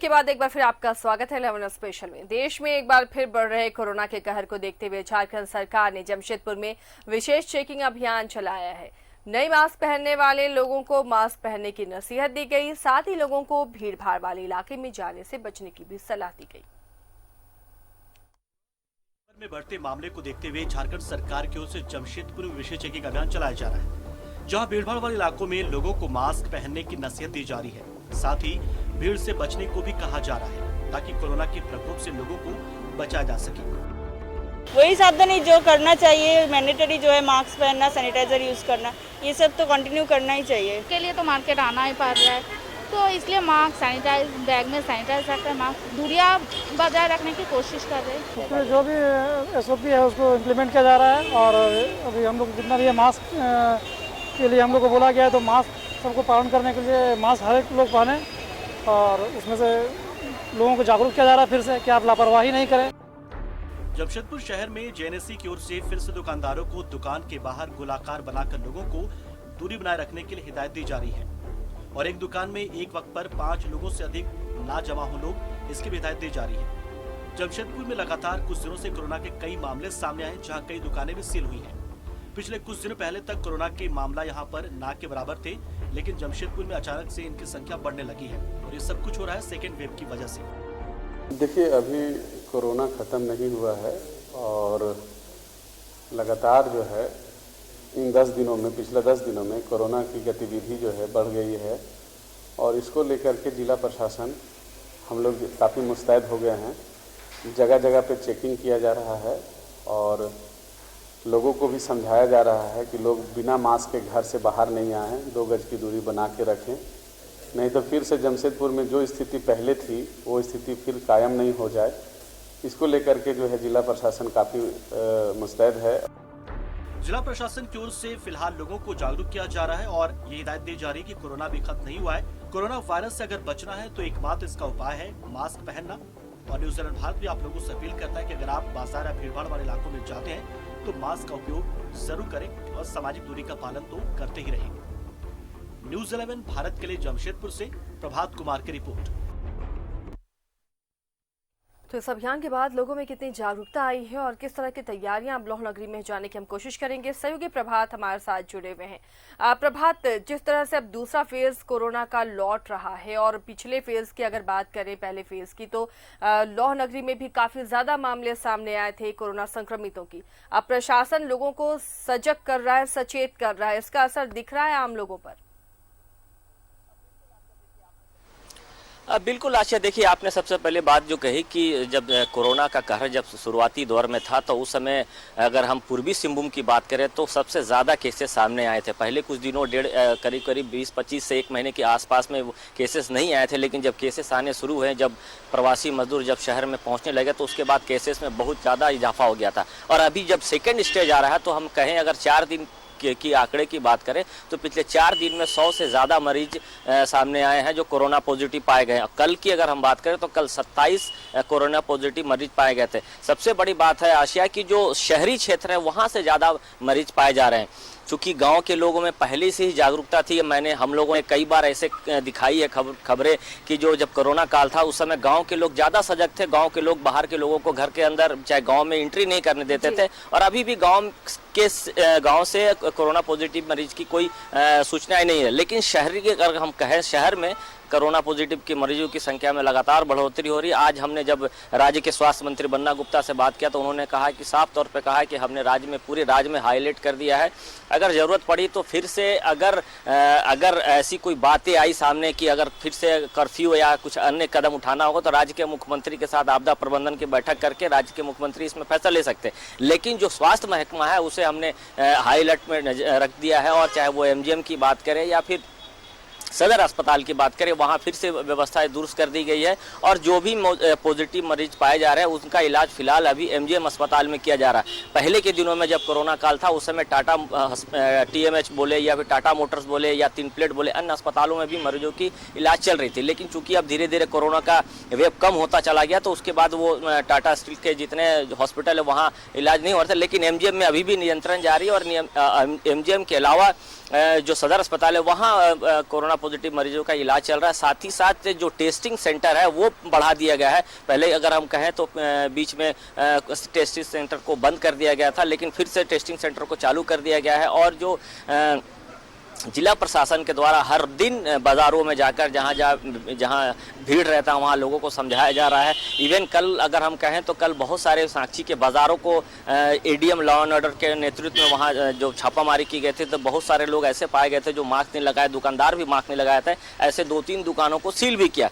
के बाद एक बार फिर आपका स्वागत है 11 स्पेशल में। देश में एक बार फिर बढ़ रहे कोरोना के कहर को देखते हुए झारखंड सरकार ने जमशेदपुर में विशेष चेकिंग अभियान चलाया है। नए मास्क पहनने वाले लोगों को मास्क पहनने की नसीहत दी गई, साथ ही लोगों को भीड़ भाड़ वाले इलाके में जाने से बचने की भी सलाह दी गई। में बढ़ते मामले को देखते हुए झारखंड सरकार की ओर से जमशेदपुर में विशेष चेकिंग अभियान चलाया जा रहा है, जहां भीड़भाड़ वाले इलाकों में लोगों को मास्क पहनने की नसीहत दी जा रही है। साथ ही भीड़ से बचने को भी कहा जा रहा है ताकि कोरोना के प्रकोप से लोगों को बचाया जा सके। वही सावधानी जो करना चाहिए, मैंडेटरी जो है मास्क पहनना, सैनिटाइजर यूज करना, ये सब तो कंटिन्यू करना ही चाहिए। के लिए तो मार्केट आना ही पड़ रहा है, तो इसलिए मास्क सैनिटाइज बैग में सैनिटाइज रखकर मास्क दूरियां बजाय रखने की कोशिश कर रहे हैं। उसमें जो भी SOP है उसको इम्प्लीमेंट किया जा रहा है और अभी हम लोग जितना भी है मास्क के लिए हम लोग को बोला गया है, तो मास्क सबको पालन करने के लिए मास्क हर एक लोग पहने और उसमें से लोगों को जागरूक किया जा रहा है फिर से कि आप लापरवाही नहीं करें। जमशेदपुर शहर में JNSC की ओर से फिर से दुकानदारों को दुकान के बाहर गोलाकार बनाकर लोगों को दूरी बनाए रखने के लिए हिदायत दी जा रही है और एक दुकान में एक वक्त पर 5 लोगों से अधिक ना जमा हो लोग, इसकी भी हिदायत दी जा रही है। जमशेदपुर में लगातार कुछ दिनों से कोरोना के कई मामले सामने आए, जहां कई दुकानें भी सील हुई हैं। पिछले कुछ दिनों पहले तक कोरोना के मामला यहां पर ना के बराबर थे, लेकिन जमशेदपुर में अचानक से इनकी संख्या बढ़ने लगी है और ये सब कुछ हो रहा है सेकेंड वेव की वजह से। देखिए, अभी कोरोना ख़त्म नहीं हुआ है और लगातार जो है इन 10 दिनों में, पिछले 10 दिनों में कोरोना की गतिविधि जो है बढ़ गई है और इसको लेकर के जिला प्रशासन हम लोग काफ़ी मुस्तैद हो गए हैं। जगह जगह पे चेकिंग किया जा रहा है और लोगों को भी समझाया जा रहा है कि लोग बिना मास्क के घर से बाहर नहीं आएँ, 2 गज की दूरी बना के रखें, नहीं तो फिर से जमशेदपुर में जो स्थिति पहले थी वो स्थिति फिर कायम नहीं हो जाए। इसको लेकर के जो है जिला प्रशासन काफ़ी मुस्तैद है। जिला प्रशासन की ओर से फिलहाल लोगों को जागरूक किया जा रहा है और ये हिदायत दी जा रही है कि कोरोना भी खत्म नहीं हुआ है। कोरोना वायरस से अगर बचना है तो एकमात्र इसका उपाय है मास्क पहनना। और न्यूजीलैंड भारत भी आप लोगों से अपील करता है कि अगर आप बाजार या भीड़भाड़ वाले इलाकों में जाते हैं तो मास्क का उपयोग जरूर करें और सामाजिक दूरी का पालन तो करते ही रहेंगे। न्यूज़ 11 भारत के लिए जमशेदपुर से प्रभात कुमार की रिपोर्ट। तो इस अभियान के बाद लोगों में कितनी जागरूकता आई है और किस तरह की तैयारियां अब लौह नगरी में जाने की हम कोशिश करेंगे। सहयोगी प्रभात हमारे साथ जुड़े हुए हैं। प्रभात, जिस तरह से अब दूसरा फेज कोरोना का लौट रहा है और पिछले फेज की अगर बात करें, पहले फेज की, तो लौह नगरी में भी काफी ज्यादा मामले सामने आए थे कोरोना संक्रमितों की। अब प्रशासन लोगों को सजग कर रहा है, सचेत कर रहा है, इसका असर दिख रहा है आम लोगों पर? बिल्कुल आशा, देखिए आपने सबसे पहले बात जो कही कि जब कोरोना का कहर जब शुरुआती दौर में था तो उस समय अगर हम पूर्वी सिंहभूम की बात करें तो सबसे ज़्यादा केसेस सामने आए थे। पहले कुछ दिनों करीब 20-25 से 1 महीने के आसपास में केसेस नहीं आए थे, लेकिन जब केसेस आने शुरू हुए, जब प्रवासी मजदूर जब शहर में पहुँचने लगे तो उसके बाद केसेस में बहुत ज़्यादा इजाफा हो गया था। और अभी जब सेकेंड स्टेज आ रहा है तो हम कहें अगर 4 दिन की आंकड़े की बात करें तो पिछले 4 दिन में 100 से ज़्यादा मरीज सामने आए हैं जो कोरोना पॉजिटिव पाए गए हैं। कल की अगर हम बात करें तो कल 27 कोरोना पॉजिटिव मरीज पाए गए थे। सबसे बड़ी बात है आशिया की जो शहरी क्षेत्र है वहाँ से ज़्यादा मरीज पाए जा रहे हैं। चूँकि गांव के लोगों में पहले से ही जागरूकता थी, हम लोगों ने कई बार ऐसे दिखाई है खबरें कि जो जब कोरोना काल था उस समय गांव के लोग ज़्यादा सजग थे। गांव के लोग बाहर के लोगों को घर के अंदर चाहे गांव में एंट्री नहीं करने देते थे और अभी भी गांव से कोरोना पॉजिटिव मरीज की कोई सूचनाएं नहीं है। लेकिन शहरी के अगर हम कहें, शहर में कोरोना पॉजिटिव के मरीजों की संख्या में लगातार बढ़ोतरी हो रही है। आज हमने जब राज्य के स्वास्थ्य मंत्री बन्ना गुप्ता से बात किया तो उन्होंने कहा कि साफ तौर पे कहा है कि हमने पूरे राज्य में हाईलाइट कर दिया है, अगर ज़रूरत पड़ी तो फिर से अगर ऐसी कोई बातें आई सामने कि अगर फिर से कर्फ्यू या कुछ अन्य कदम उठाना होगा तो राज्य के मुख्यमंत्री के साथ आपदा प्रबंधन की बैठक करके राज्य के मुख्यमंत्री इसमें फैसला ले सकते हैं। लेकिन जो स्वास्थ्य महकमा है उसे हमने हाई अलर्ट में रख दिया है और चाहे वो MGM की बात करें या फिर सदर अस्पताल की बात करें, वहाँ फिर से व्यवस्थाएं दुरुस्त कर दी गई है और जो भी पॉजिटिव मरीज पाए जा रहे हैं उनका इलाज फिलहाल अभी MGM अस्पताल में किया जा रहा है। पहले के दिनों में जब कोरोना काल था उस समय टाटा TMH बोले या फिर टाटा मोटर्स बोले या 3 प्लेट बोले, अन्य अस्पतालों में भी मरीजों की इलाज चल रही थी। लेकिन चूंकि अब धीरे धीरे कोरोना का वेव कम होता चला गया तो उसके बाद वो टाटा स्टील के जितने हॉस्पिटल है वहाँ इलाज नहीं हो रहा था। लेकिन MGM में अभी भी नियंत्रण जारी है और MGM के अलावा जो सदर अस्पताल है वहाँ कोरोना पॉजिटिव मरीजों का इलाज चल रहा है। साथ ही साथ जो टेस्टिंग सेंटर है वो बढ़ा दिया गया है। पहले अगर हम कहें तो बीच में टेस्टिंग सेंटर को बंद कर दिया गया था, लेकिन फिर से टेस्टिंग सेंटर को चालू कर दिया गया है। और जो जिला प्रशासन के द्वारा हर दिन बाज़ारों में जाकर जहां भीड़ रहता है वहां लोगों को समझाया जा रहा है। इवन कल अगर हम कहें तो कल बहुत सारे साक्षी के बाज़ारों को एडीएम लॉ एंड ऑर्डर के नेतृत्व में वहां जो छापामारी की गई थी तो बहुत सारे लोग ऐसे पाए गए थे जो मास्क नहीं लगाए, दुकानदार भी मास्क नहीं लगाए थे। ऐसे 2-3 दुकानों को सील भी किया।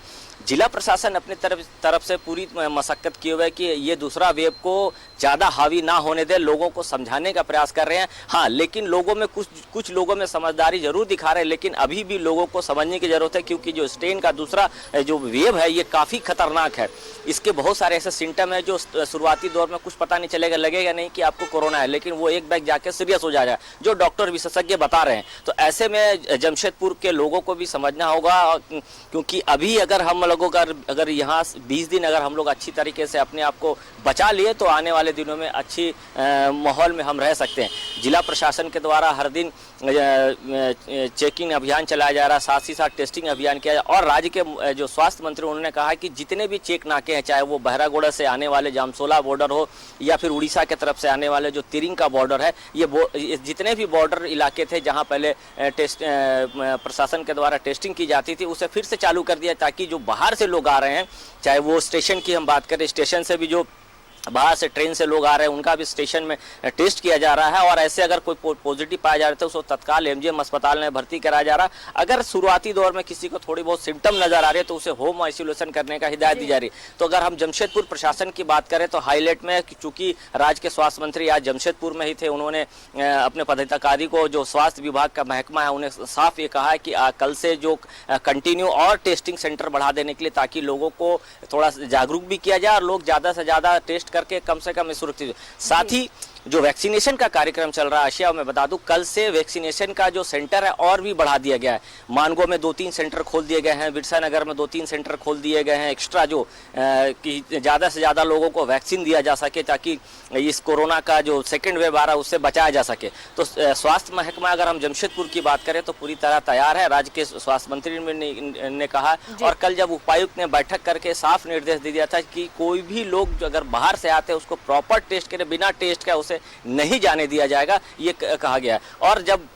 जिला प्रशासन अपनी तरफ से पूरी मशक्कत किए हुए कि ये दूसरा वेव को ज़्यादा हावी ना होने दे, लोगों को समझाने का प्रयास कर रहे हैं। हाँ, लेकिन लोगों में कुछ लोगों में समझदारी जरूर दिखा रहे हैं, लेकिन अभी भी लोगों को समझने की जरूरत है, क्योंकि जो स्ट्रेन का दूसरा जो वेव है ये काफ़ी खतरनाक है। इसके बहुत सारे ऐसे सिम्टम है जो शुरुआती दौर में कुछ पता नहीं चलेगा, लगेगा नहीं कि आपको कोरोना है, लेकिन वो एक बैग जाके सीरियस हो जाएगा, जो डॉक्टर विशेषज्ञ बता रहे हैं। तो ऐसे में जमशेदपुर के लोगों को भी समझना होगा, क्योंकि अभी अगर हम लोगों का अगर यहाँ 20 दिन अगर हम लोग अच्छी तरीके से अपने आप को बचा लिए तो आने वाले दिनों में अच्छी माहौल में हम रह सकते हैं। जिला प्रशासन के द्वारा हर दिन चेकिंग अभियान चलाया जा रहा है, साथ ही साथ टेस्टिंग अभियान किया जा रहा है। और राज्य के जो स्वास्थ्य मंत्री उन्होंने कहा कि जितने भी चेक नाके हैं, चाहे वो बहरागोड़ा से आने वाले जामसोला बॉर्डर हो या फिर उड़ीसा के तरफ से आने वाले जो तिरिंग का बॉर्डर है, ये जितने भी बॉर्डर इलाके थे जहाँ पहले प्रशासन के द्वारा टेस्टिंग की जाती थी उसे फिर से चालू कर दिया, ताकि जो बाहर से लोग आ रहे हैं, चाहे वो स्टेशन की हम बात करें, स्टेशन से भी जो बाहर से ट्रेन से लोग आ रहे हैं उनका भी स्टेशन में टेस्ट किया जा रहा है। और ऐसे अगर कोई पॉजिटिव पाया जा रहा है तो उसको तत्काल एमजीएम अस्पताल में भर्ती कराया जा रहा है। अगर शुरुआती दौर में किसी को थोड़ी बहुत सिम्टम नजर आ रही है तो उसे होम आइसोलेशन करने का हिदायत दी जा रही है। तो अगर हम जमशेदपुर प्रशासन की बात करें तो हाईलाइट में, चूंकि राज्य के स्वास्थ्य मंत्री आज जमशेदपुर में ही थे, उन्होंने अपने पदाधिकारी को, जो स्वास्थ्य विभाग का महकमा है, उन्हें साफ ये कहा है कि कल से जो कंटिन्यू और टेस्टिंग सेंटर बढ़ा देने के लिए, ताकि लोगों को थोड़ा जागरूक भी किया जाए और लोग ज़्यादा से ज़्यादा टेस्ट करके कम से कम सुरक्षित। साथ ही जो वैक्सीनेशन का कार्यक्रम चल रहा है आशिया, मैं बता दूं कल से वैक्सीनेशन का जो सेंटर है और भी बढ़ा दिया गया है। मानगो में 2-3 सेंटर खोल दिए गए हैं, बिरसा नगर में 2-3 सेंटर खोल दिए गए हैं एक्स्ट्रा, जो कि ज़्यादा से ज़्यादा लोगों को वैक्सीन दिया जा सके, ताकि इस कोरोना का जो सेकेंड वेव आ रहा है उससे बचाया जा सके। तो स्वास्थ्य महकमा अगर हम जमशेदपुर की बात करें तो पूरी तरह तैयार है। राज्य के स्वास्थ्य मंत्री ने कहा, और कल जब उपायुक्त ने बैठक करके साफ निर्देश दे दिया था कि कोई भी लोग अगर बाहर से आते हैं उसको प्रॉपर टेस्ट करें, बिना टेस्ट का उसे नहीं जाने दिया जाएगा, ये कहा गया है। और जब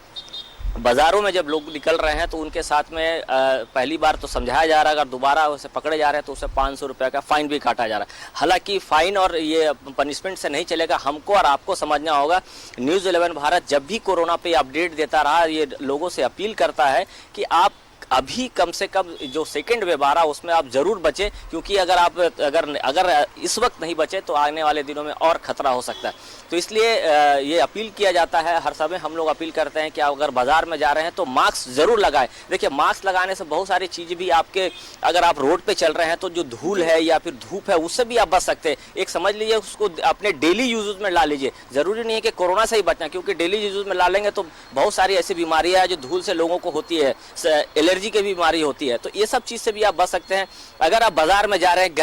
बाजारों में जब लोग निकल रहे हैं तो उनके साथ में पहली बार तो समझाया जा रहा है, अगर दोबारा उसे पकड़े जा रहे हैं तो उसे 500 रुपये का फाइन भी काटा जा रहा है। हालांकि फाइन और ये पनिशमेंट से नहीं चलेगा, हमको और आपको समझना होगा। न्यूज़ 11 भारत जब भी कोरोना पे अपडेट देता रहा, ये लोगों से अपील करता है कि आप अभी कम से कम जो सेकेंड वेव आ रहा उसमें आप जरूर बचें, क्योंकि अगर आप अगर इस वक्त नहीं बचे तो आने वाले दिनों में और खतरा हो सकता है। तो इसलिए ये अपील किया जाता है, हर समय हम लोग अपील करते हैं कि आप अगर बाजार में जा रहे हैं तो मास्क जरूर लगाएं। देखिए, मास्क लगाने से बहुत सारी चीज़ भी आपके, अगर आप रोड पे चल रहे हैं तो जो धूल है या फिर धूप है उससे भी आप बच सकते हैं। एक समझ लीजिए उसको अपने डेली यूज में ला लीजिए। जरूरी नहीं है कि कोरोना से ही बचना, क्योंकि डेली यूज में ला लेंगे तो बहुत सारी ऐसी बीमारियां हैं जो धूल से लोगों को होती है, एलर्जी की बीमारी होती है। तो ये सब चीज से भी आप बच सकते हैं। अगर आप बाजार में जा रहे हैं,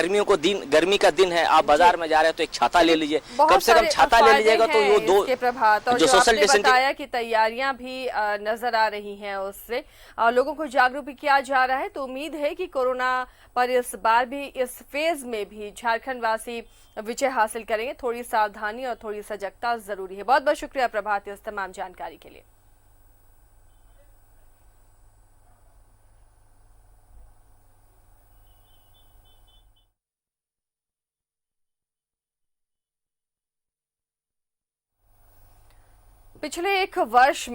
गर्मी का दिन है, आप बाजार में जा रहे हैं तो एक छाता ले लीजिए, कम से कम छाता ले लीजिएगा तो वो दो प्रभात। और जो सोशल डिस्टेंसिंग बताया कि तैयारियां भी नजर आ रही हैं, उससे लोगों को जागरूक भी किया जा रहा है। तो उम्मीद है कि कोरोना पर इस बार भी, इस फेज में भी झारखंड वासी विजय हासिल करेंगे। थोड़ी सावधानी और थोड़ी सजगता जरूरी है। बहुत बहुत शुक्रिया प्रभात इस तमाम जानकारी के लिए। पिछले एक वर्ष